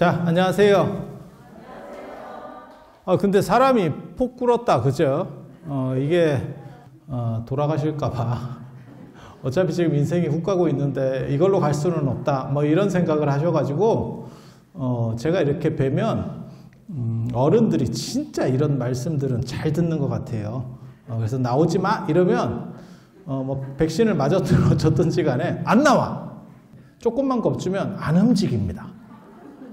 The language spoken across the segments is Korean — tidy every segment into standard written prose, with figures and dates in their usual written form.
자, 안녕하세요. 근데 사람이 폭 꿇었다, 그죠? 이게, 돌아가실까봐. 어차피 지금 인생이 훅 가고 있는데 이걸로 갈 수는 없다. 뭐 이런 생각을 하셔가지고, 제가 이렇게 뵈면, 어른들이 진짜 이런 말씀들은 잘 듣는 것 같아요. 그래서 나오지 마! 이러면, 백신을 맞았든 어쨌든지 간에 안 나와! 조금만 겁주면 안 움직입니다.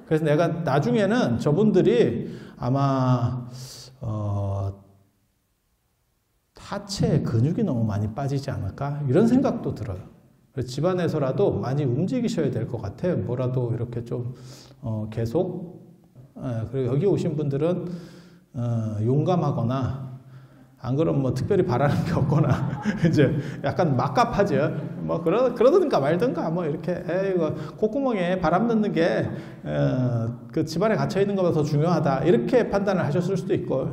그래서 내가 나중에는 저분들이 아마 하체 근육이 너무 많이 빠지지 않을까 이런 생각도 들어요. 그래서 집안에서라도 많이 움직이셔야 될 것 같아요. 뭐라도 이렇게 좀 계속. 그리고 여기 오신 분들은 용감하거나 안 그러면 뭐 특별히 바라는 게 없거나 이제 약간 막갑하죠. 뭐 그러든가 말든가 뭐 이렇게 이거 콧구멍에 바람 넣는 게 그 집안에 갇혀 있는 것보다 더 중요하다 이렇게 판단을 하셨을 수도 있고.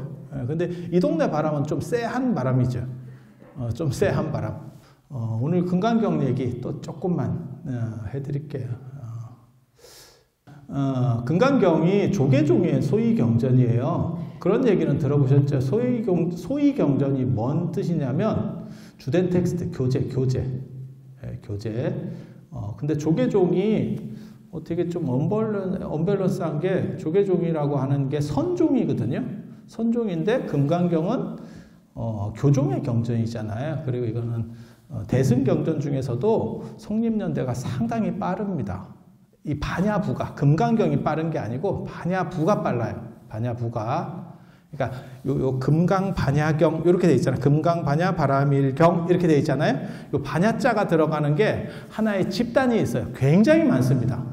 근데 이 동네 바람은 좀 쎄한 바람이죠. 좀 쎄한 바람. 오늘 금강경 얘기 또 조금만 해드릴게요. 금강경이 조계종의 소위경전이에요. 그런 얘기는 들어보셨죠? 소위경전이 뭔 뜻이냐면 주된 텍스트, 교재. 근데 조계종이 되게 좀 언밸런스한 게 조계종이라고 하는 게 선종이거든요. 선종인데 금강경은 교종의 경전이잖아요. 그리고 이거는 대승경전 중에서도 성립연대가 상당히 빠릅니다. 이 반야부가 금강경이 빠른 게 아니고 반야부가 빨라요. 반야부가. 그러니까 요 금강 반야경 이렇게 돼 있잖아요. 금강 반야 바라밀경 이렇게 돼 있잖아요. 요 반야자가 들어가는 게 하나의 집단이 있어요. 굉장히 많습니다.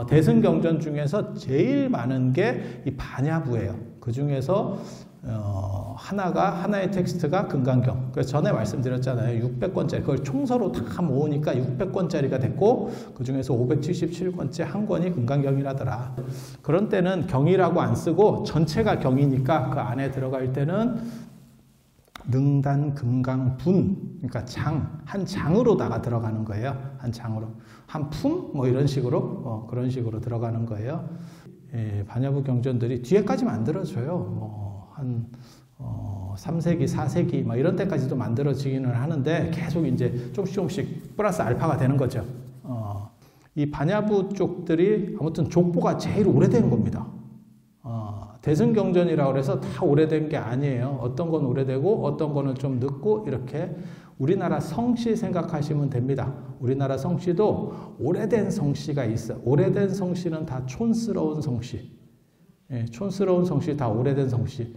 대승경전 중에서 제일 많은 게 이 반야부예요. 그 중에서 하나의 텍스트가 금강경. 그래서 전에 말씀드렸잖아요. 600권짜리. 그걸 총서로 다 모으니까 600권짜리가 됐고, 그 중에서 577권째 한 권이 금강경이라더라. 그런 때는 경이라고 안 쓰고 전체가 경이니까 그 안에 들어갈 때는 능단, 금강, 분. 그러니까 한 장으로다가 들어가는 거예요. 한 장으로. 한 품? 뭐 이런 식으로, 그런 식으로 들어가는 거예요. 예, 반야부 경전들이 뒤에까지 만들어져요. 한 3세기, 4세기 막 이런 때까지도 만들어지기는 하는데 계속 이제 조금씩 플러스 알파가 되는 거죠. 이 반야부 쪽들이 아무튼 족보가 제일 오래된 겁니다. 대승경전이라고 해서 다 오래된 게 아니에요. 어떤 건 오래되고 어떤 거는 좀 늦고 이렇게 우리나라 성씨 생각하시면 됩니다. 우리나라 성씨도 오래된 성씨가 있어요. 오래된 성씨는 다 촌스러운 성씨. 예, 촌스러운 성씨 다 오래된 성씨.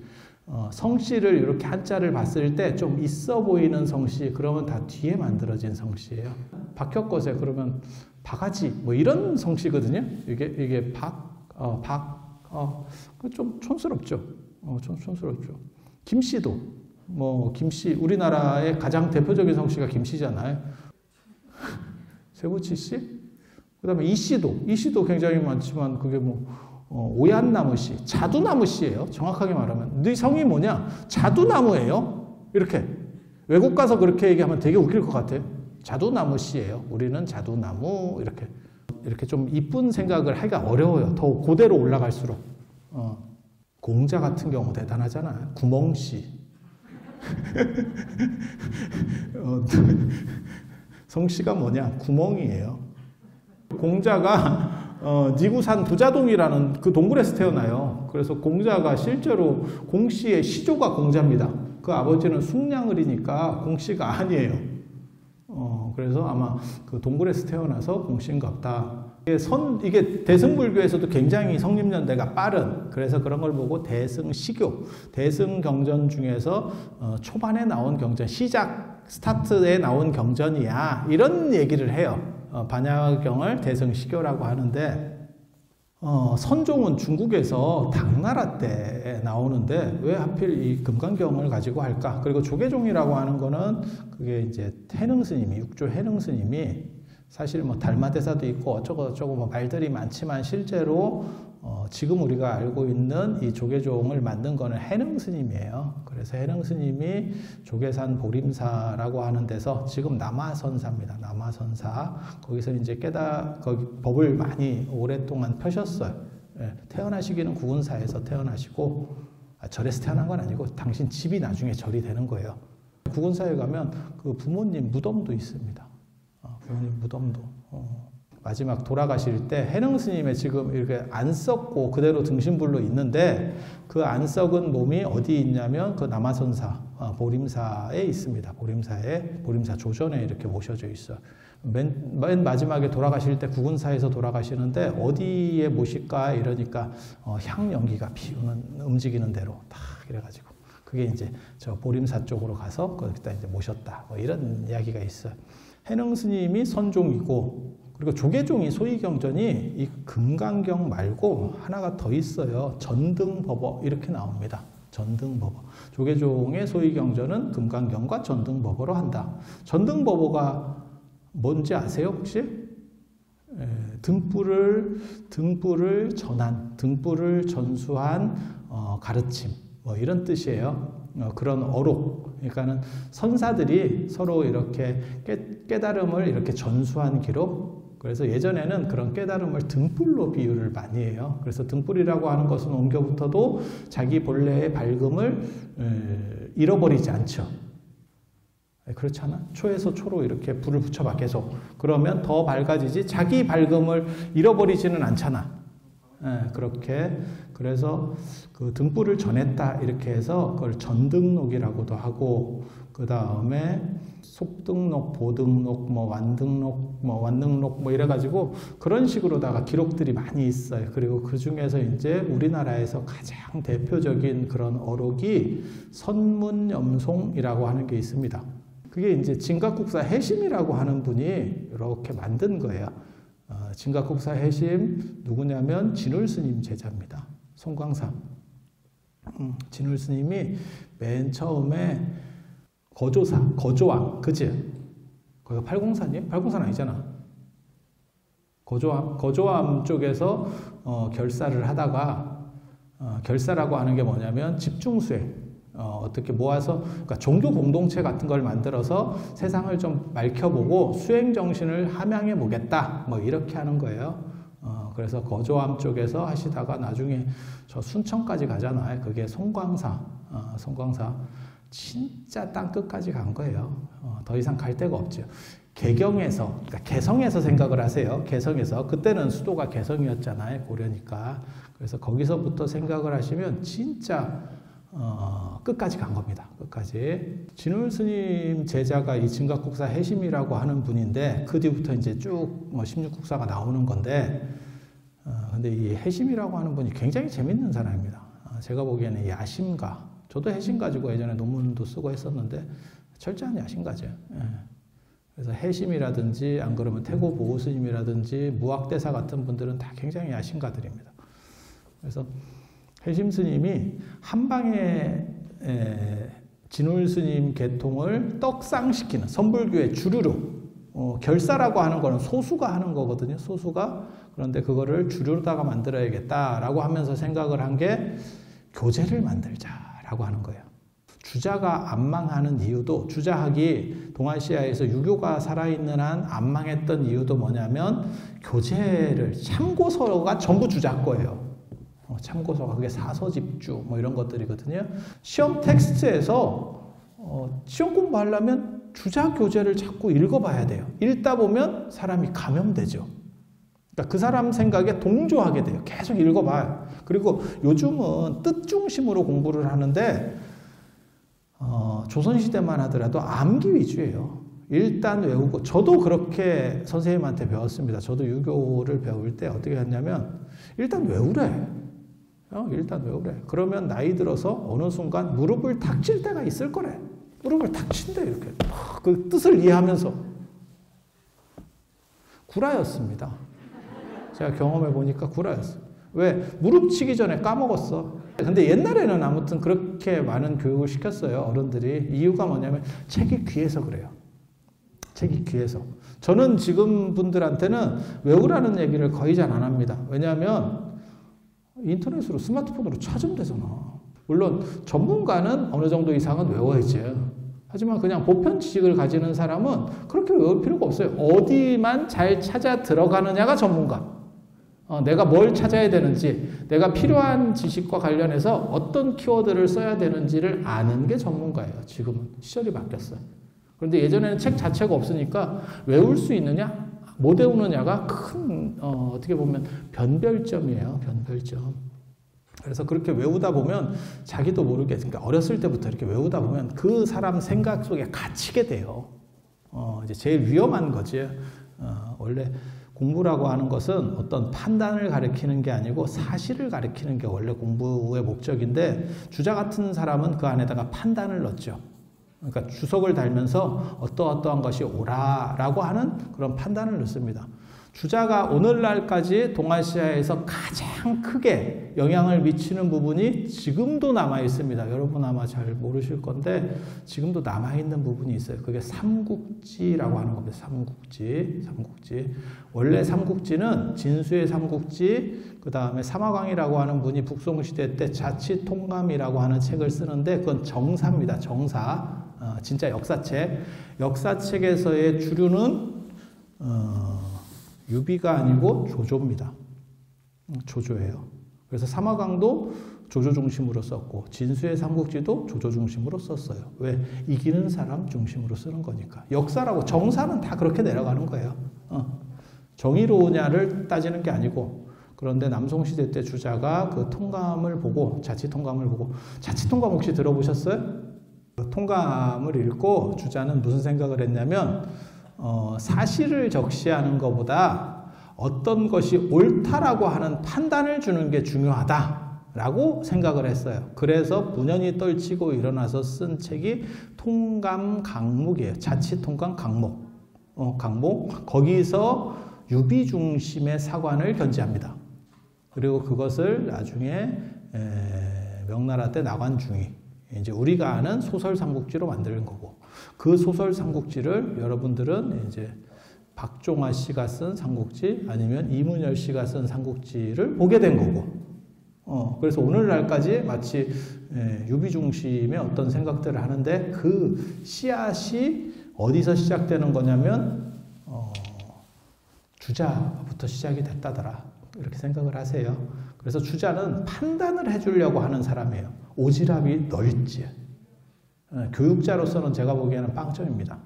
성씨를 이렇게 한자를 봤을 때 좀 있어 보이는 성씨, 그러면 다 뒤에 만들어진 성씨예요. 박혁거세 그러면 바가지 뭐 이런 성씨거든요. 이게 좀 촌스럽죠. 좀 촌스럽죠. 김씨도 김씨 우리나라의 가장 대표적인 성씨가 김씨잖아요. 세부치 씨? 그다음에 이씨도 굉장히 많지만 그게 오얏나무 씨, 자두나무 씨예요. 정확하게 말하면 네 성이 뭐냐? 자두나무예요. 이렇게 외국 가서 그렇게 얘기하면 되게 웃길 것 같아요. 자두나무 씨예요. 우리는 자두나무 이렇게 좀 이쁜 생각을 하기가 어려워요. 더 고대로 올라갈수록. 공자 같은 경우 대단하잖아요. 구멍씨. 성씨가 뭐냐? 구멍이에요. 공자가 니구산 부자동이라는 그 동굴에서 태어나요. 그래서 공자가 실제로 공씨의 시조가 공자입니다. 그 아버지는 숙량을이니까 공씨가 아니에요. 그래서 아마 그 동굴에서 태어나서 공씨인가 보다. 이게 대승불교에서도 굉장히 성립연대가 빠른, 그래서 그런 걸 보고 대승시교, 대승경전 중에서 초반에 나온 경전, 스타트에 나온 경전이야. 이런 얘기를 해요. 반야경을 대승시교라고 하는데, 선종은 중국에서 당나라 때 나오는데 왜 하필 이 금강경을 가지고 할까? 그리고 조계종이라고 하는 거는 그게 이제 육조 해능스님이 사실 달마대사도 있고 어쩌고 말들이 많지만 실제로 지금 우리가 알고 있는 이 조계종을 만든 거는 해능스님이에요. 그래서 해능스님이 조계산 보림사라고 하는 데서 지금 남화선사입니다. 남화선사. 거기서 이제 거기 법을 많이 오랫동안 펴셨어요. 예, 태어나시기는 구근사에서 태어나시고 절에서 태어난 건 아니고 당신 집이 나중에 절이 되는 거예요. 구근사에 가면 그 부모님 무덤도 있습니다. 부모님 무덤도. 마지막 돌아가실 때 해능 스님의 지금 이렇게 안 썩고 그대로 등신불로 있는데 그 안 썩은 몸이 어디 있냐면 그 남아선사 보림사에 있습니다. 보림사 조전에 이렇게 모셔져 있어요. 맨 마지막에 돌아가실 때 구근사에서 돌아가시는데 어디에 모실까 이러니까 향 연기가 피우는 움직이는 대로 딱 이래가지고 그게 이제 저 보림사 쪽으로 가서 거기다 이제 모셨다 뭐 이런 이야기가 있어요. 해능 스님이 선종이고 그리고 조계종이 소위경전이 이 금강경 말고 하나가 더 있어요. 전등법어 이렇게 나옵니다. 전등법어. 조계종의 소위경전은 금강경과 전등법어로 한다. 전등법어가 뭔지 아세요 혹시? 등불을 전한, 등불을 전수한 가르침 뭐 이런 뜻이에요. 그런 어록. 그러니까는 선사들이 서로 이렇게 깨달음을 이렇게 전수한 기록. 그래서 예전에는 그런 깨달음을 등불로 비유를 많이 해요. 그래서 등불이라고 하는 것은 옮겨붙어도 자기 본래의 밝음을 잃어버리지 않죠. 그렇잖아. 초에서 초로 이렇게 불을 붙여봐 계속. 그러면 더 밝아지지 자기 밝음을 잃어버리지는 않잖아. 그렇게 그래서 그 등불을 전했다 이렇게 해서 그걸 전등록이라고도 하고 그 다음에 속등록, 보등록, 뭐 완등록, 뭐 완능록 뭐 이래가지고 그런 식으로다가 기록들이 많이 있어요. 그리고 그 중에서 이제 우리나라에서 가장 대표적인 그런 어록이 선문염송이라고 하는 게 있습니다. 그게 이제 진각국사 해심이라고 하는 분이 이렇게 만든 거예요. 진각국사 해심 누구냐면 진울 스님 제자입니다. 송광사. 진울 스님이 맨 처음에 거조왕, 그지? 거기가 팔공산이에요? 팔공산 아니잖아. 거조암 쪽에서 결사를 하다가 결사라고 하는 게 뭐냐면 집중수행. 어떻게 모아서 그러니까 종교 공동체 같은 걸 만들어서 세상을 좀 맑혀보고 수행 정신을 함양해 보겠다. 뭐 이렇게 하는 거예요. 그래서 거조암 쪽에서 하시다가 나중에 저 순천까지 가잖아요. 그게 송광사. 진짜 땅끝까지 간 거예요. 더 이상 갈 데가 없죠. 개경에서, 그러니까 개성에서 생각을 하세요. 개성에서. 그때는 수도가 개성이었잖아요. 고려니까. 그래서 거기서부터 생각을 하시면 진짜 끝까지 간 겁니다. 끝까지. 진울 스님 제자가 이 진각국사 해심이라고 하는 분인데 그 뒤부터 이제 쭉 뭐 16국사가 나오는 건데 근데 이 해심이라고 하는 분이 굉장히 재밌는 사람입니다. 제가 보기에는 야심가. 저도 해심 가지고 예전에 논문도 쓰고 했었는데 철저한 야심가죠. 그래서 해심이라든지 안 그러면 태고 보호 스님이라든지 무학대사 같은 분들은 다 굉장히 야심가들입니다. 그래서 해심 스님이 한 방에 진울 스님 계통을 떡상시키는 선불교의 주류로 결사라고 하는 거는 소수가 하는 거거든요. 소수가. 그런데 그거를 주류로다가 만들어야겠다라고 하면서 생각을 한 게 교제를 만들자라고 하는 거예요. 주자가 안 망하는 이유도 주자학이 동아시아에서 유교가 살아있는 한 안 망했던 이유도 뭐냐면 교재를 참고서가 전부 주자 거예요. 참고서가 그게 사서집주 뭐 이런 것들이거든요. 시험 텍스트에서 시험 공부하려면 주자 교재를 자꾸 읽어봐야 돼요. 읽다 보면 사람이 감염되죠. 그러니까 그 사람 생각에 동조하게 돼요. 계속 읽어봐요. 그리고 요즘은 뜻 중심으로 공부를 하는데 조선시대만 하더라도 암기 위주예요. 일단 외우고 저도 그렇게 선생님한테 배웠습니다. 저도 유교를 배울 때 어떻게 했냐면 일단 외우래. 일단 외우래. 그러면 나이 들어서 어느 순간 무릎을 탁 칠 때가 있을 거래. 무릎을 탁 친대 이렇게. 그 뜻을 이해하면서. 구라였습니다. 제가 경험해 보니까 구라였어. 왜? 무릎 치기 전에 까먹었어. 근데 옛날에는 아무튼 그렇게 많은 교육을 시켰어요. 어른들이. 이유가 뭐냐면 책이 귀해서 그래요. 책이 귀해서. 저는 지금 분들한테는 외우라는 얘기를 거의 잘 안 합니다. 왜냐하면 인터넷으로 스마트폰으로 찾으면 되잖아. 물론 전문가는 어느 정도 이상은 외워야지. 하지만 그냥 보편 지식을 가지는 사람은 그렇게 외울 필요가 없어요. 어디만 잘 찾아 들어가느냐가 전문가. 내가 뭘 찾아야 되는지, 내가 필요한 지식과 관련해서 어떤 키워드를 써야 되는지를 아는 게 전문가예요. 지금은 시절이 바뀌었어요. 그런데 예전에는 책 자체가 없으니까 외울 수 있느냐, 못 외우느냐가 큰 어떻게 보면 변별점이에요. 변별점. 그래서 그렇게 외우다 보면 자기도 모르게, 그러니까 어렸을 때부터 이렇게 외우다 보면 그 사람 생각 속에 갇히게 돼요. 이제 제일 위험한 거지. 원래 공부라고 하는 것은 어떤 판단을 가리키는 게 아니고 사실을 가리키는 게 원래 공부의 목적인데, 주자 같은 사람은 그 안에다가 판단을 넣죠. 그러니까 주석을 달면서 어떠어떠한 것이 옳아라고 하는 그런 판단을 넣습니다. 주자가 오늘날까지 동아시아에서 가장 크게 영향을 미치는 부분이 지금도 남아 있습니다. 여러분 아마 잘 모르실 건데 지금도 남아 있는 부분이 있어요. 그게 삼국지라고 하는 겁니다. 삼국지. 원래 삼국지는 진수의 삼국지, 그 다음에 사마광이라고 하는 분이 북송시대 때 자치통감이라고 하는 책을 쓰는데, 그건 정사입니다. 정사. 진짜 역사책. 역사책에서의 주류는 유비가 아니고 조조입니다. 조조예요. 그래서 사마광도 조조 중심으로 썼고, 진수의 삼국지도 조조 중심으로 썼어요. 왜? 이기는 사람 중심으로 쓰는 거니까. 역사라고, 정사는 다 그렇게 내려가는 거예요. 정의로우냐를 따지는 게 아니고. 그런데 남송시대 때 주자가 그 통감을 보고, 자치통감을 보고, 자치통감 혹시 들어보셨어요? 그 통감을 읽고 주자는 무슨 생각을 했냐면, 사실을 적시하는 것보다 어떤 것이 옳다라고 하는 판단을 주는 게 중요하다라고 생각을 했어요. 그래서 문현이 떨치고 일어나서 쓴 책이 통감강목이에요. 자치통감 강목. 강목. 거기서 유비 중심의 사관을 견지합니다. 그리고 그것을 나중에 명나라 때 나관중이, 이제 우리가 아는 소설 삼국지로 만드는 거고, 그 소설 삼국지를 여러분들은 이제 박종화 씨가 쓴 삼국지, 아니면 이문열 씨가 쓴 삼국지를 보게 된 거고, 그래서 오늘날까지 마치 유비 중심의 어떤 생각들을 하는데, 그 씨앗이 어디서 시작되는 거냐면 주자부터 시작이 됐다더라, 이렇게 생각을 하세요. 그래서 주자는 판단을 해주려고 하는 사람이에요. 오지랖이 넓지. 교육자로서는 제가 보기에는 빵점입니다.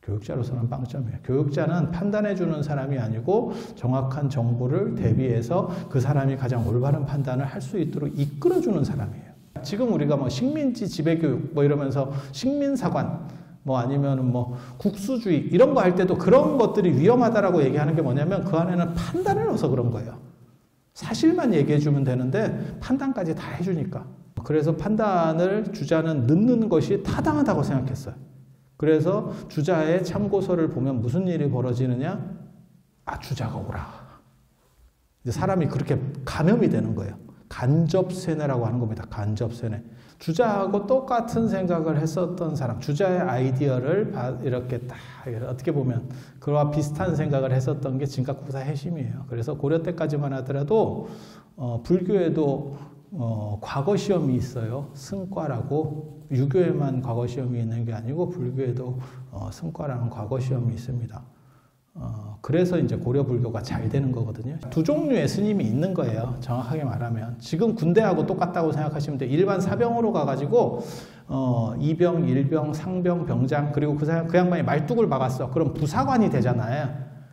교육자로서는 빵점이에요. 교육자는 판단해주는 사람이 아니고 정확한 정보를 대비해서 그 사람이 가장 올바른 판단을 할 수 있도록 이끌어주는 사람이에요. 지금 우리가 뭐 식민지 지배교육 뭐 이러면서 식민사관 뭐 아니면 뭐 국수주의 이런 거 할 때도 그런 것들이 위험하다라고 얘기하는 게 뭐냐면, 그 안에는 판단을 넣어서 그런 거예요. 사실만 얘기해주면 되는데 판단까지 다 해주니까. 그래서 판단을 주자는 넣는 것이 타당하다고 생각했어요. 그래서 주자의 참고서를 보면 무슨 일이 벌어지느냐? 주자가 옳아. 이제 사람이 그렇게 감염이 되는 거예요. 간접세뇌라고 하는 겁니다. 간접세뇌. 주자하고 똑같은 생각을 했었던 사람, 주자의 아이디어를 이렇게 딱 어떻게 보면 그와 비슷한 생각을 했었던 게 진각국사 해심이에요. 그래서 고려 때까지만 하더라도 불교에도 과거 시험이 있어요. 승과라고. 유교에만 과거 시험이 있는 게 아니고 불교에도 승과라는 과거 시험이 있습니다. 그래서 이제 고려 불교가 잘 되는 거거든요. 두 종류의 스님이 있는 거예요. 정확하게 말하면. 지금 군대하고 똑같다고 생각하시면 돼요. 일반 사병으로 가가지고 이병, 일병, 상병, 병장, 그리고 그 양반이 말뚝을 박았어. 그럼 부사관이 되잖아요.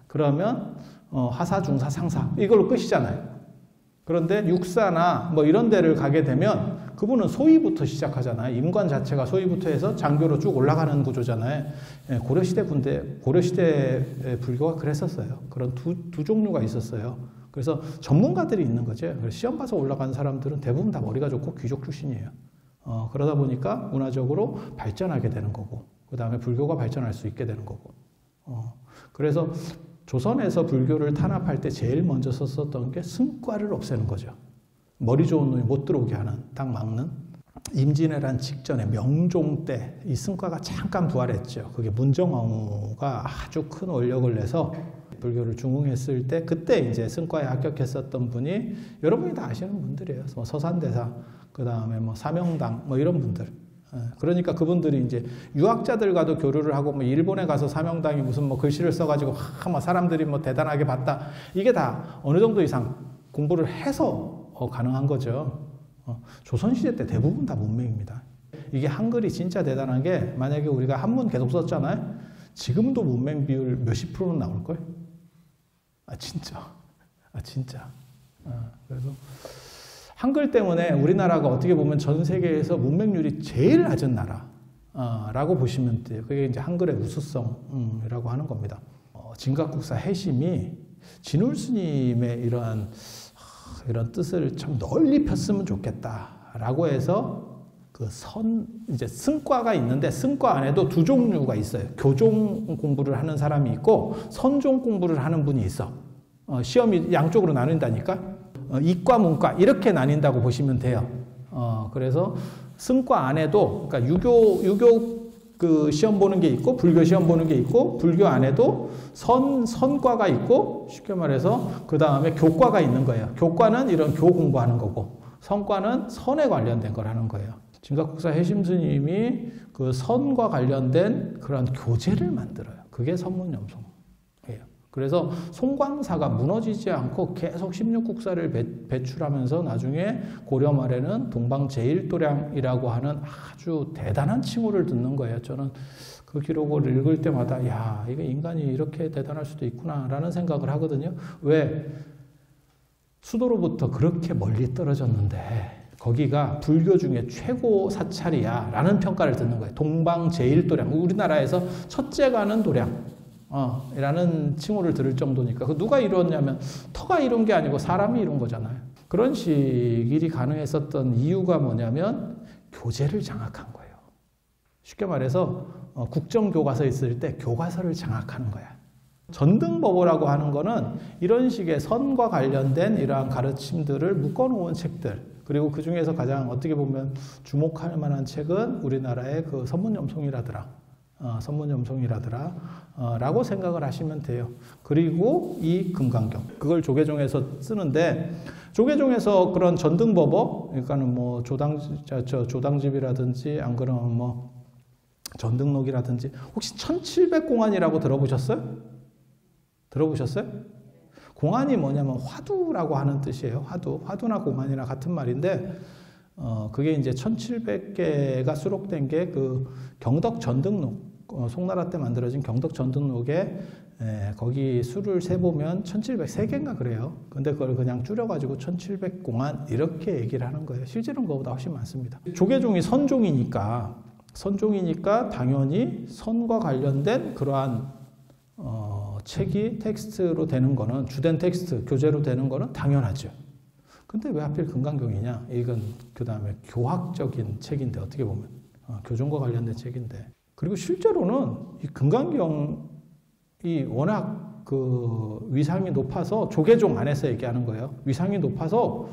그러면 하사, 중사, 상사 이걸로 끝이잖아요. 그런데 육사나 뭐 이런 데를 가게 되면 그분은 소위부터 시작하잖아요. 임관 자체가 소위부터 해서 장교로 쭉 올라가는 구조잖아요. 고려시대 불교가 그랬었어요. 그런 두 종류가 있었어요. 그래서 전문가들이 있는 거죠. 시험 봐서 올라간 사람들은 대부분 다 머리가 좋고 귀족 출신이에요. 그러다 보니까 문화적으로 발전하게 되는 거고, 그 다음에 불교가 발전할 수 있게 되는 거고. 그래서 조선에서 불교를 탄압할 때 제일 먼저 썼었던 게 승과를 없애는 거죠. 머리 좋은 놈이 못 들어오게 하는, 딱 막는. 임진왜란 직전에 명종 때 이 승과가 잠깐 부활했죠. 그게 문정왕후가 아주 큰 원력을 내서 불교를 중흥했을 때, 그때 이제 승과에 합격했었던 분이 여러분이 다 아시는 분들이에요. 뭐 서산대사, 그 다음에 뭐 사명당, 뭐 이런 분들. 그러니까 그분들이 이제 유학자들과도 교류를 하고 뭐 일본에 가서 사명당이 무슨 뭐 글씨를 써가지고 뭐 사람들이 뭐 대단하게 봤다. 이게 다 어느 정도 이상 공부를 해서 가능한 거죠. 조선시대 때 대부분 다 문맹입니다. 이게 한글이 진짜 대단한 게 만약에 우리가 한문 계속 썼잖아요. 지금도 문맹 비율 몇십 프로는 나올걸? 진짜. 그래서 한글 때문에 우리나라가 어떻게 보면 전 세계에서 문맹률이 제일 낮은 나라라고 보시면 돼요. 그게 이제 한글의 우수성이라고 하는 겁니다. 진각국사 해심이 진울 스님의 이런 뜻을 참 널리 폈으면 좋겠다라고 해서 이제 승과가 있는데 승과 안에도 두 종류가 있어요. 교종 공부를 하는 사람이 있고 선종 공부를 하는 분이 있어. 시험이 양쪽으로 나뉜다니까. 이과, 문과 이렇게 나뉜다고 보시면 돼요. 그래서 승과 안에도 그러니까 유교 그 시험 보는 게 있고 불교 시험 보는 게 있고 불교 안에도 선과가 있고 쉽게 말해서 그 다음에 교과가 있는 거예요. 교과는 이런 교 공부하는 거고 선과는 선에 관련된 걸 하는 거예요. 진각국사 해심 스님이 그 선과 관련된 그런 교재를 만들어요. 그게 선문염송이에요. 그래서 송광사가 무너지지 않고 계속 16국사를 배출하면서 나중에 고려 말에는 동방제일도량이라고 하는 아주 대단한 칭호를 듣는 거예요. 저는 그 기록을 읽을 때마다 야, 이게 인간이 이렇게 대단할 수도 있구나라는 생각을 하거든요. 왜? 수도로부터 그렇게 멀리 떨어졌는데 거기가 불교 중에 최고 사찰이야 라는 평가를 듣는 거예요. 동방제일도량, 우리나라에서 첫째 가는 도량 라는 칭호를 들을 정도니까 그 누가 이루었냐면 터가 이룬 게 아니고 사람이 이룬 거잖아요. 그런 일이 가능했었던 이유가 뭐냐면 교재를 장악한 거예요. 쉽게 말해서 국정교과서 있을 때 교과서를 장악하는 거야. 전등법어라고 하는 거는 이런 식의 선과 관련된 이러한 가르침들을 묶어놓은 책들, 그리고 그 중에서 가장 어떻게 보면 주목할 만한 책은 우리나라의 그 선문염송이라더라 라고 생각을 하시면 돼요. 그리고 이 금강경, 그걸 조계종에서 쓰는데, 조계종에서 그런 전등법어, 그러니까는 뭐 조당집이라든지, 안 그러면 뭐 전등록이라든지, 혹시 1700공안이라고 들어보셨어요? 공안이 뭐냐면 화두라고 하는 뜻이에요. 화두나 공안이나 같은 말인데, 그게 이제 1700개가 수록된 게 그 경덕 전등록, 송나라 때 만들어진 경덕 전등록에 거기 수를 세보면 1703개인가 그래요. 근데 그걸 그냥 줄여가지고 1700공안 이렇게 얘기를 하는 거예요. 실제로는 그거보다 훨씬 많습니다. 조계종이 선종이니까 당연히 선과 관련된 그러한 책이 텍스트로 되는 거는, 주된 텍스트, 교재로 되는 거는 당연하죠. 근데 왜 하필 금강경이냐? 이건 그 다음에 교학적인 책인데, 어떻게 보면 교종과 관련된 책인데, 그리고 실제로는 이 금강경이 워낙 그 위상이 높아서, 조계종 안에서 얘기하는 거예요. 위상이 높아서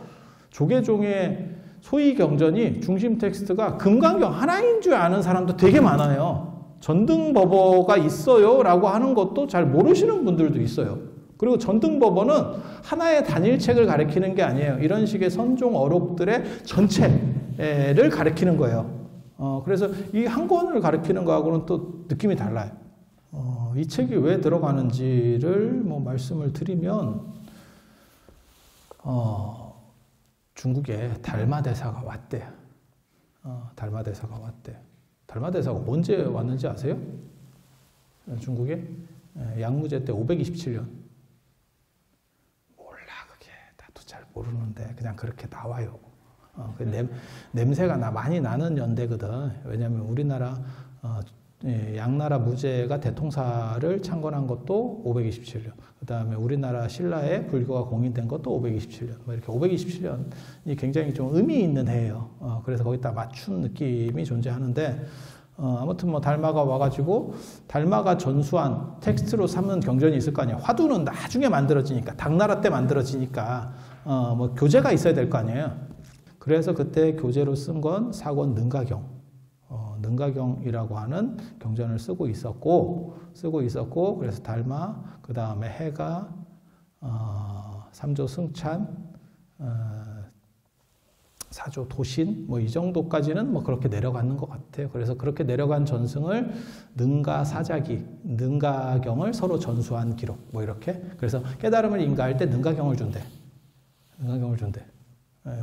조계종의 소위 경전이 중심 텍스트가 금강경 하나인 줄 아는 사람도 되게 많아요. 전등법어가 있어요 라고 하는 것도 잘 모르시는 분들도 있어요. 그리고 전등법어는 하나의 단일책을 가리키는 게 아니에요. 이런 식의 선종 어록들의 전체를 가리키는 거예요. 그래서 이 한 권을 가리키는 거하고는 또 느낌이 달라요. 이 책이 왜 들어가는지를 뭐 말씀을 드리면, 중국에 달마대사가 왔대요. 달마대사가 언제 왔는지 아세요? 중국에? 양무제 때 527년. 몰라, 그게. 나도 잘 모르는데 그냥 그렇게 나와요. 냄새가 많이 나는 연대거든. 왜냐하면 우리나라 양나라 무제가 대통사를 창건한 것도 527년. 그 다음에 우리나라 신라에 불교가 공인된 것도 527년. 뭐 이렇게 527년이 굉장히 좀 의미 있는 해예요. 그래서 거기다 맞춘 느낌이 존재하는데, 아무튼 뭐 달마가 와가지고 달마가 전수한 텍스트로 삼는 경전이 있을 거 아니에요. 화두는 나중에 만들어지니까, 당나라 때 만들어지니까 뭐 교재가 있어야 될 거 아니에요. 그래서 그때 교재로 쓴 건 사권 능가경. 능가경이라고 하는 경전을 쓰고 있었고, 그래서 달마, 그 다음에 해가, 삼조 승찬, 사조 도신 뭐 이 정도까지는 뭐 그렇게 내려가는 것 같아요. 그래서 그렇게 내려간 전승을 능가 사자기, 능가경을 서로 전수한 기록 뭐 이렇게. 그래서 깨달음을 인가할 때 능가경을 준대. 능가경을 준대.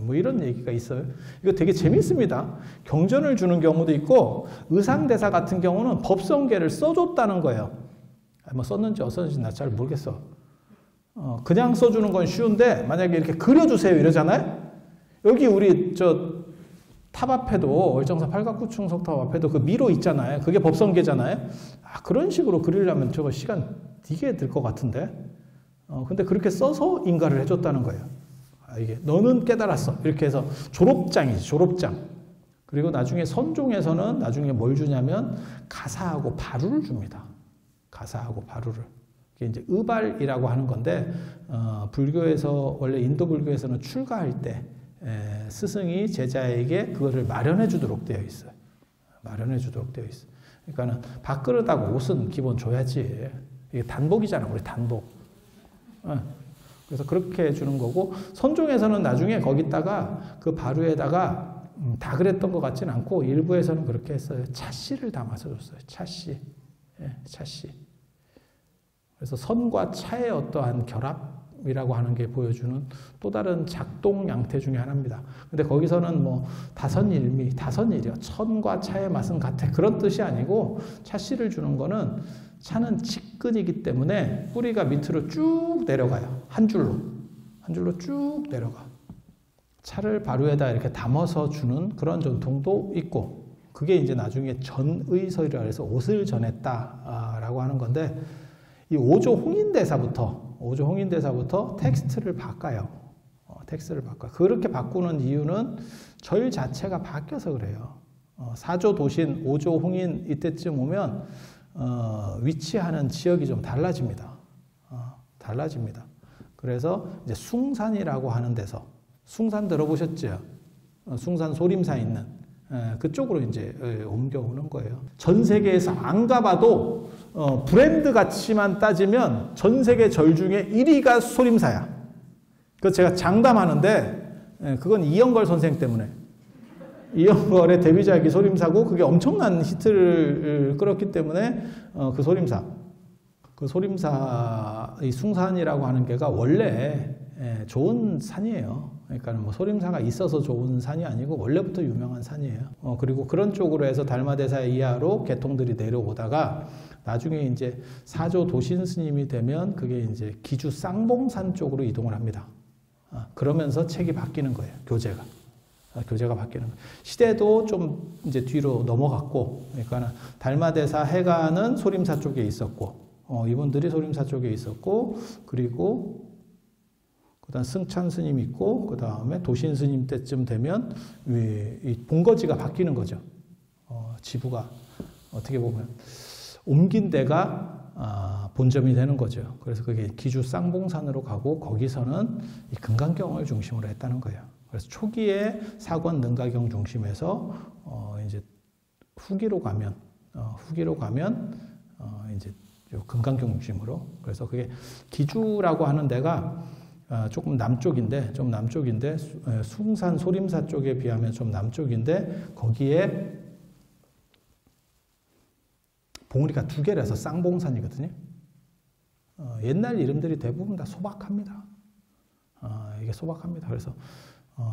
뭐 이런 얘기가 있어요. 이거 되게 재밌습니다. 경전을 주는 경우도 있고 의상대사 같은 경우는 법성계를 써줬다는 거예요. 뭐 썼는지 어썼는지 나 잘 모르겠어. 그냥 써주는 건 쉬운데 만약에 이렇게 그려주세요 이러잖아요. 여기 우리 저 탑 앞에도 월정사 팔각구충 석탑 앞에도 그 미로 있잖아요. 그게 법성계잖아요. 그런 식으로 그리려면 저거 시간 되게 들 것 같은데. 근데 그렇게 써서 인가를 해줬다는 거예요. 이게 너는 깨달았어. 이렇게 해서 졸업장이지, 졸업장. 그리고 나중에 선종에서는 나중에 뭘 주냐면 가사하고 바루를 줍니다. 가사하고 바루를. 이게 이제 의발이라고 하는 건데, 불교에서, 원래 인도 불교에서는 출가할 때, 스승이 제자에게 그거를 마련해 주도록 되어 있어요. 마련해 주도록 되어 있어요. 그러니까는 밥그릇하고 옷은 기본 줘야지. 이게 단복이잖아, 우리 단복. 그래서 그렇게 해주는 거고, 선종에서는 나중에 거기다가 그 바루에다가 다 그랬던 것 같지는 않고 일부에서는 그렇게 했어요. 차씨를 담아서 줬어요. 차씨. 차씨. 그래서 선과 차의 어떠한 결합이라고 하는 게 보여주는 또 다른 작동 양태 중에 하나입니다. 근데 거기서는 뭐 다선일미, 다선일이요. 천과 차의 맛은 같아. 그런 뜻이 아니고 차씨를 주는 거는 차는 직근이기 때문에 뿌리가 밑으로 쭉 내려가요. 한 줄로. 한 줄로 쭉 내려가. 차를 바루에다 이렇게 담아서 주는 그런 전통도 있고, 그게 이제 나중에 전의설이라 해서 옷을 전했다라고 하는 건데, 이 오조 홍인대사부터 텍스트를 바꿔요. 텍스트를 바꿔요. 그렇게 바꾸는 이유는 절 자체가 바뀌어서 그래요. 사조 도신, 오조 홍인 이때쯤 오면 위치하는 지역이 좀 달라집니다. 달라집니다. 그래서 이제 숭산이라고 하는 데서, 숭산 들어보셨죠? 숭산 소림사 있는 그쪽으로 이제 옮겨오는 거예요. 전 세계에서 안 가봐도 브랜드 가치만 따지면 전 세계 절 중에 1위가 소림사야. 그 제가 장담하는데 그건 이영걸 선생 때문에. 이영걸의 데뷔작이 소림사고 그게 엄청난 히트를 끌었기 때문에 그 소림사, 이 숭산이라고 하는 게가 원래 좋은 산이에요. 그러니까 뭐 소림사가 있어서 좋은 산이 아니고 원래부터 유명한 산이에요. 그리고 그런 쪽으로 해서 달마대사 이하로 계통들이 내려오다가 나중에 이제 사조 도신 스님이 되면 그게 이제 기주 쌍봉산 쪽으로 이동을 합니다. 그러면서 책이 바뀌는 거예요. 교재가 바뀌는 거예요. 시대도 좀 이제 뒤로 넘어갔고, 그러니까 달마대사 해가는 소림사 쪽에 있었고, 이분들이 소림사 쪽에 있었고, 그리고 그다음 승찬 스님 있고, 그 다음에 도신 스님 때쯤 되면 이 본거지가 바뀌는 거죠. 지부가 어떻게 보면 옮긴 데가 본점이 되는 거죠. 그래서 그게 기주 쌍봉산으로 가고 거기서는 이 금강경을 중심으로 했다는 거예요. 그래서 초기에 사권 능가경 중심에서 이제 후기로 가면 이제 금강경 중심으로. 그래서 그게 기주라고 하는 데가 조금 남쪽인데 숭산 소림사 쪽에 비하면 좀 남쪽인데 거기에 봉우리가 두 개라서 쌍봉산이거든요. 옛날 이름들이 대부분 다 소박합니다. 이게 소박합니다. 그래서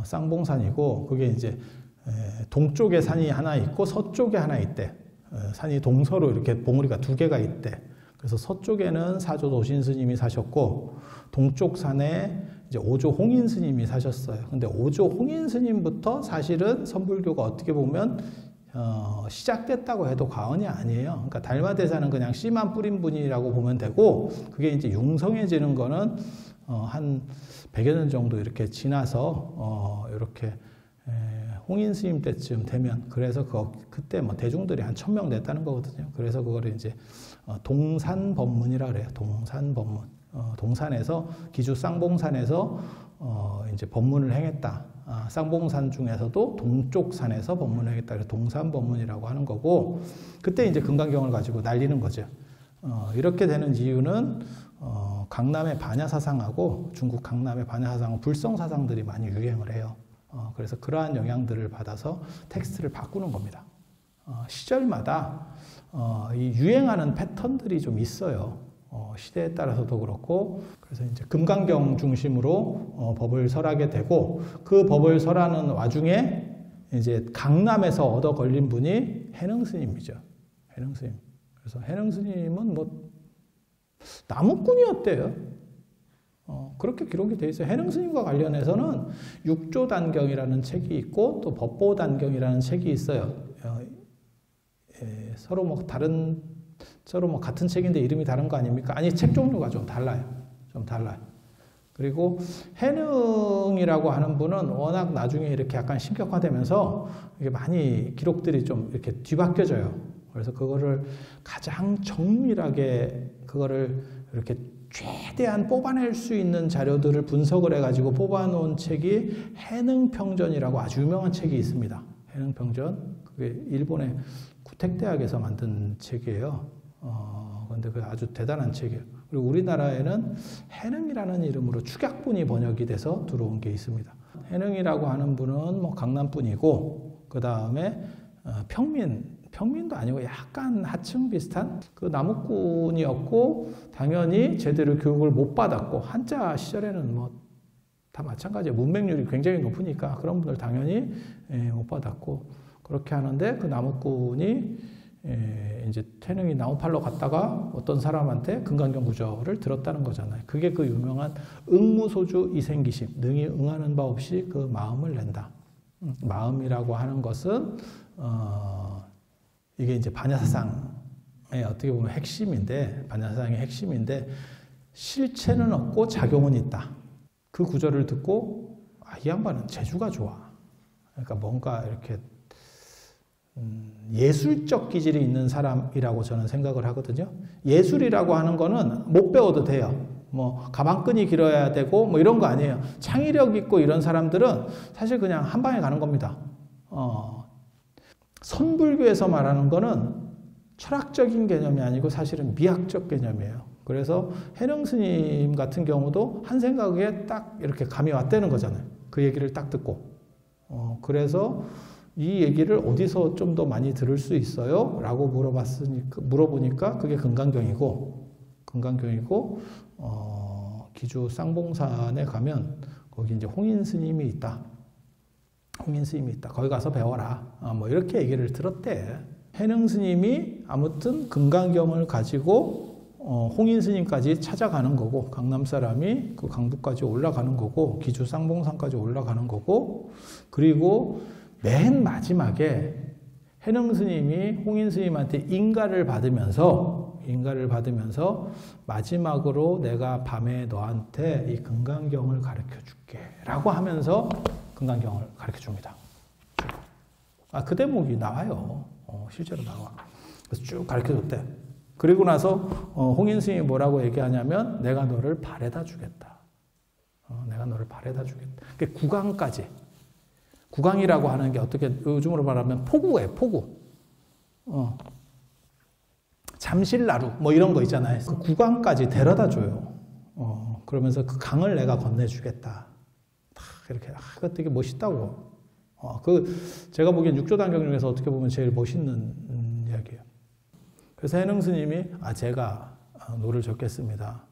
쌍봉산이고 그게 이제 동쪽에 산이 하나 있고 서쪽에 하나 있대. 산이 동서로 이렇게 봉우리가 두 개가 있대. 그래서 서쪽에는 사조 도신 스님이 사셨고 동쪽 산에 이제 오조 홍인 스님이 사셨어요. 근데 오조 홍인 스님부터 사실은 선불교가 어떻게 보면 시작됐다고 해도 과언이 아니에요. 그러니까 달마대사는 그냥 씨만 뿌린 분이라고 보면 되고, 그게 이제 융성해지는 거는 한 100여 년 정도 이렇게 지나서 이렇게 홍인 스님 때쯤 되면, 그래서 그때 뭐 대중들이 한 1000명 됐다는 거거든요. 그래서 그거를 이제 동산법문이라 그래요. 동산법문. 동산에서 기주 쌍봉산에서 이제 법문을 행했다. 쌍봉산 중에서도 동쪽 산에서 법문을 하겠다. 그래서 동산법문이라고 하는 거고, 그때 이제 금강경을 가지고 날리는 거죠. 이렇게 되는 이유는 강남의 반야사상하고 중국 강남의 반야사상하고 불성사상들이 많이 유행을 해요. 그래서 그러한 영향들을 받아서 텍스트를 바꾸는 겁니다. 시절마다 이 유행하는 패턴들이 좀 있어요. 시대에 따라서도 그렇고, 그래서 이제 금강경 중심으로 법을 설하게 되고, 그 법을 설하는 와중에 이제 강남에서 얻어 걸린 분이 해능스님이죠. 해능스님. 그래서 해능스님은 뭐 나무꾼이었대요. 그렇게 기록이 되어 있어요. 해능스님과 관련해서는 육조단경이라는 책이 있고 또 법보단경이라는 책이 있어요. 서로 뭐 같은 책인데 이름이 다른 거 아닙니까? 아니, 책 종류가 좀 달라요. 좀 달라요. 그리고 해능이라고 하는 분은 워낙 나중에 이렇게 약간 신격화되면서 이게 많이 기록들이 좀 이렇게 뒤바뀌어져요. 그래서 그거를 가장 정밀하게 그거를 이렇게 최대한 뽑아낼 수 있는 자료들을 분석을 해가지고 뽑아놓은 책이 해능평전이라고 아주 유명한 책이 있습니다. 해능평전. 그게 일본의 구택대학에서 만든 책이에요. 근데 그게 아주 대단한 책이에요. 그리고 우리나라에는 해능이라는 이름으로 축약본이 번역이 돼서 들어온 게 있습니다. 해능이라고 하는 분은 뭐 강남 분이고, 그 다음에 평민도 아니고 약간 하층 비슷한 그 나무꾼이었고, 당연히 제대로 교육을 못 받았고, 한자 시절에는 뭐 다 마찬가지예요. 문맹률이 굉장히 높으니까 그런 분들 당연히 못 받았고, 그렇게 하는데 그 나무꾼이 이제 태능이 나무팔로 갔다가 어떤 사람한테 금강경 구절을 들었다는 거잖아요. 그게 그 유명한 응무소주 이생기심, 능히 응하는 바 없이 그 마음을 낸다. 마음이라고 하는 것은 이게 이제 반야사상의 어떻게 보면 핵심인데, 반야사상의 핵심인데, 실체는 없고 작용은 있다. 그 구절을 듣고 이 양반은 재주가 좋아. 그러니까 뭔가 이렇게 예술적 기질이 있는 사람이라고 저는 생각을 하거든요. 예술이라고 하는 거는 못 배워도 돼요. 뭐 가방끈이 길어야 되고 뭐 이런 거 아니에요. 창의력 있고 이런 사람들은 사실 그냥 한 방에 가는 겁니다. 선불교에서 말하는 거는 철학적인 개념이 아니고 사실은 미학적 개념이에요. 그래서 해능스님 같은 경우도 한 생각에 딱 이렇게 감이 왔다는 거잖아요. 그 얘기를 딱 듣고. 그래서 이 얘기를 어디서 좀 더 많이 들을 수 있어요? 라고 물어보니까 그게 금강경이고, 기주 쌍봉산에 가면 거기 이제 홍인 스님이 있다. 거기 가서 배워라. 뭐 이렇게 얘기를 들었대. 해능 스님이 아무튼 금강경을 가지고 홍인 스님까지 찾아가는 거고, 강남 사람이 그 강북까지 올라가는 거고, 기주 쌍봉산까지 올라가는 거고, 그리고 맨 마지막에 해능 스님이 홍인 스님한테 인가를 받으면서 마지막으로 내가 밤에 너한테 이 금강경을 가르쳐 줄게 라고 하면서 금강경을 가르쳐 줍니다. 그 대목이 나와요. 실제로 나와. 그래서 쭉 가르쳐 줬대. 그리고 나서 홍인 스님이 뭐라고 얘기하냐면 내가 너를 바래다 주겠다. 내가 너를 바래다 주겠다. 그게 구강까지. 구강이라고 하는 게 어떻게 요즘으로 말하면 포구예요. 포구. 잠실나루 뭐 이런 거 있잖아요. 그 구강까지 데려다 줘요. 그러면서 그 강을 내가 건네주겠다. 이렇게 그거 되게 멋있다고. 제가 보기엔 육조단경 중에서 어떻게 보면 제일 멋있는 이야기예요. 그래서 해능 스님이 제가 노를 젓겠습니다.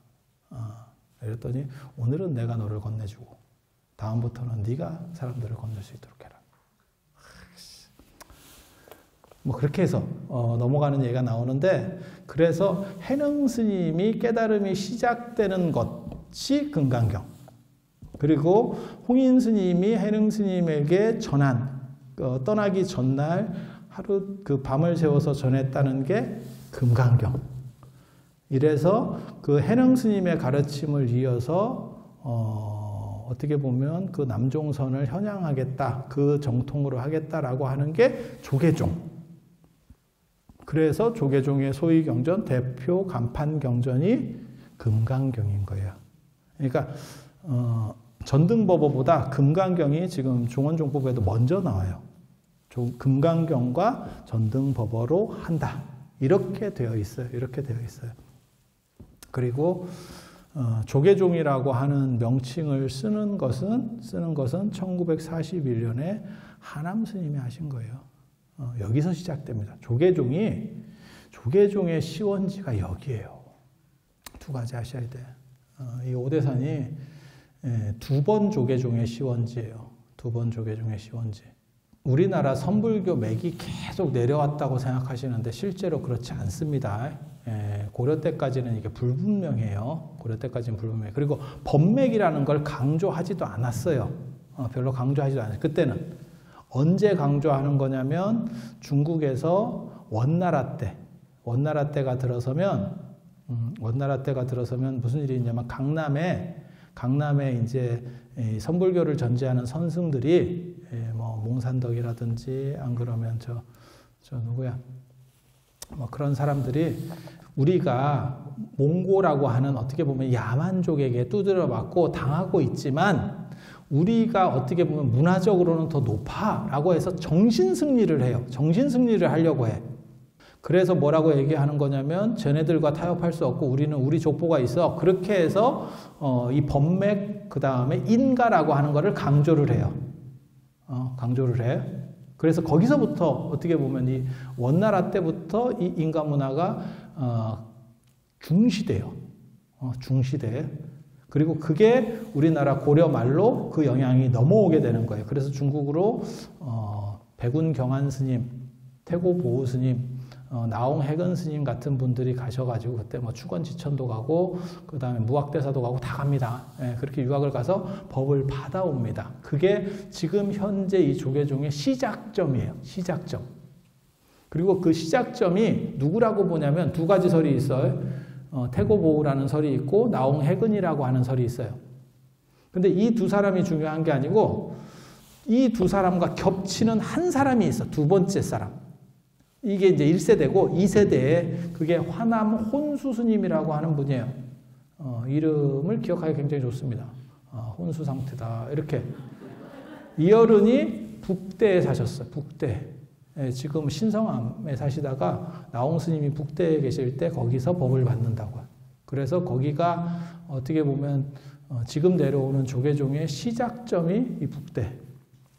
이랬더니 오늘은 내가 너를 건네주고 다음부터는 네가 사람들을 건넬 수 있도록 해라. 뭐 그렇게 해서 넘어가는 얘기가 나오는데, 그래서 해능 스님이 깨달음이 시작되는 것이 금강경, 그리고 홍인 스님이 해능 스님에게 전한 떠나기 전날 하루 그 밤을 새워서 전했다는 게 금강경. 이래서 그 해능 스님의 가르침을 이어서 어떻게 보면 그 남종선을 현양하겠다, 그 정통으로 하겠다라고 하는 게 조계종. 그래서 조계종의 소위경전 대표 간판경전이 금강경인 거예요. 그러니까 전등법어보다 금강경이 지금 종원종법에도 먼저 나와요. 금강경과 전등법어로 한다. 이렇게 되어 있어요. 그리고 조계종이라고 하는 명칭을 쓰는 것은 1941년에 하남 스님이 하신 거예요. 여기서 시작됩니다. 조계종의 시원지가 여기예요. 두 가지 아셔야 돼. 이 오대산이 두 번 조계종의 시원지예요. 두 번 조계종의 시원지. 우리나라 선불교 맥이 계속 내려왔다고 생각하시는데 실제로 그렇지 않습니다. 고려 때까지는 이게 불분명해요. 고려 때까지는 불분명해요. 그리고 법맥이라는 걸 강조하지도 않았어요. 별로 강조하지도 않았어요. 그때는 언제 강조하는 거냐면 중국에서 원나라 때가 들어서면 무슨 일이 있냐면 강남에 이제 선불교를 전제하는 선승들이 뭐 몽산덕이라든지 안 그러면 저 누구야? 뭐 그런 사람들이 우리가 몽고라고 하는 어떻게 보면 야만족에게 두드려 맞고 당하고 있지만 우리가 어떻게 보면 문화적으로는 더 높아라고 해서 정신승리를 해요. 정신승리를 하려고 해. 그래서 뭐라고 얘기하는 거냐면 쟤네들과 타협할 수 없고 우리는 우리 족보가 있어. 그렇게 해서 이 법맥 그 다음에 인가라고 하는 거를 강조를 해요. 강조를 해. 그래서 거기서부터 어떻게 보면 이 원나라 때부터 이 인가 문화가 중시돼요. 중시돼. 그리고 그게 우리나라 고려 말로 그 영향이 넘어오게 되는 거예요. 그래서 중국으로 백운 경안 스님, 태고 보우 스님, 나홍 해근 스님 같은 분들이 가셔가지고 그때 뭐 축원지천도 가고 그 다음에 무학대사도 가고 다 갑니다. 그렇게 유학을 가서 법을 받아옵니다. 그게 지금 현재 이 조계종의 시작점이에요. 시작점. 그리고 그 시작점이 누구라고 보냐면 두 가지 설이 있어요. 태고보우라는 설이 있고 나홍 해근이라고 하는 설이 있어요. 근데 이 두 사람이 중요한 게 아니고 이 두 사람과 겹치는 한 사람이 있어. 두 번째 사람. 이게 이제 1세대고 2세대에 그게 화남 혼수 스님이라고 하는 분이에요. 이름을 기억하기 굉장히 좋습니다. 혼수 상태다. 이렇게. 이 어른이 북대에 사셨어요. 북대. 지금 신성암에 사시다가 나홍 스님이 북대에 계실 때 거기서 법을 받는다고요. 그래서 거기가 어떻게 보면 지금 내려오는 조계종의 시작점이 이 북대.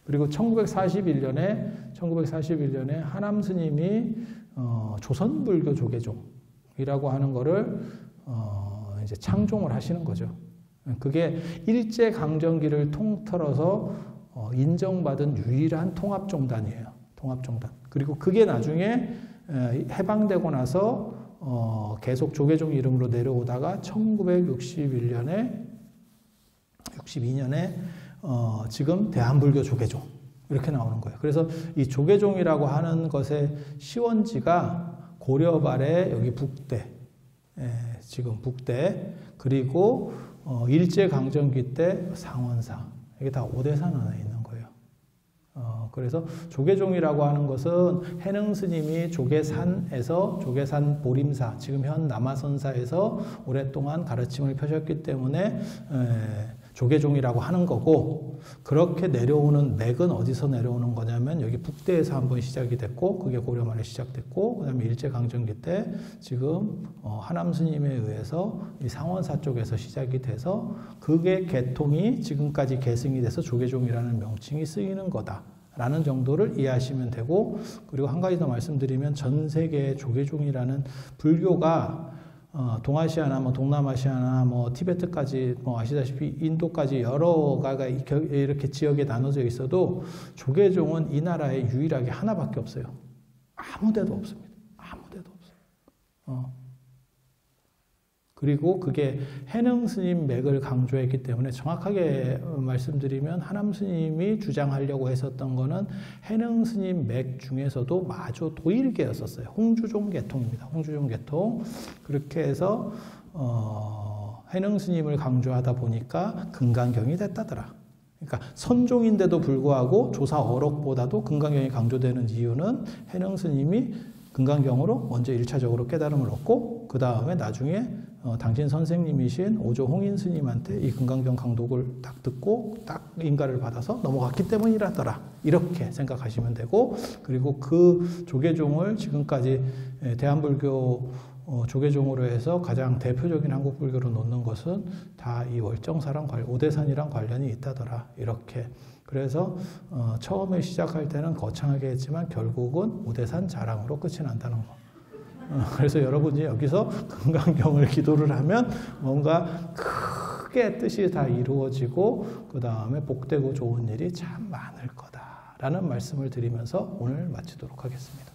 그리고 1941년에 하남 스님이 조선불교 조계종이라고 하는 거를 이제 창종을 하시는 거죠. 그게 일제강점기를 통틀어서 인정받은 유일한 통합종단이에요. 통합종단. 그리고 그게 나중에 해방되고 나서 계속 조계종 이름으로 내려오다가 1962년에 지금 대한불교 조계종 이렇게 나오는 거예요. 그래서 이 조계종이라고 하는 것의 시원지가 고려 말에 여기 북대, 지금 북대, 그리고 일제강점기 때 상원사, 이게 다 오대산 안에 있는 거예요. 그래서 조계종이라고 하는 것은 해능 스님이 조계산에서 조계산 보림사, 지금 현 남아선사에서 오랫동안 가르침을 펴셨기 때문에 조계종이라고 하는 거고, 그렇게 내려오는 맥은 어디서 내려오는 거냐면 여기 북대에서 한번 시작이 됐고, 그게 고려 말에 시작됐고, 그 다음에 일제강점기 때 지금 하남 스님에 의해서 이 상원사 쪽에서 시작이 돼서 그게 계통이 지금까지 계승이 돼서 조계종이라는 명칭이 쓰이는 거다라는 정도를 이해하시면 되고, 그리고 한 가지 더 말씀드리면 전 세계의 조계종이라는 불교가 동아시아나 뭐 동남아시아나 뭐 티베트까지 뭐 아시다시피 인도까지 여러 가가 이렇게 지역에 나눠져 있어도 조계종은 이 나라에 유일하게 하나밖에 없어요. 아무 데도 없습니다. 아무 데도 없어요. 그리고 그게 해능 스님 맥을 강조했기 때문에 정확하게 말씀드리면 하남 스님이 주장하려고 했었던 거는 해능 스님 맥 중에서도 마저 도일계였었어요. 홍주종 계통입니다. 홍주종 계통. 그렇게 해서 해능 스님을 강조하다 보니까 금강경이 됐다더라. 그러니까 선종인데도 불구하고 조사 어록보다도 금강경이 강조되는 이유는 해능 스님이 금강경으로 먼저 1차적으로 깨달음을 얻고 그 다음에 나중에 당신 선생님이신 오조 홍인 스님한테 이 금강경 강독을 딱 듣고 딱 인가를 받아서 넘어갔기 때문이라더라. 이렇게 생각하시면 되고, 그리고 그 조계종을 지금까지 대한불교 조계종으로 해서 가장 대표적인 한국 불교로 놓는 것은 다 이 월정사랑 오대산이랑 관련이 있다더라. 이렇게. 그래서 처음에 시작할 때는 거창하게 했지만 결국은 오대산 자랑으로 끝이 난다는 거. 그래서 여러분이 여기서 금강경을 기도를 하면 뭔가 크게 뜻이 다 이루어지고 그 다음에 복되고 좋은 일이 참 많을 거다라는 말씀을 드리면서 오늘 마치도록 하겠습니다.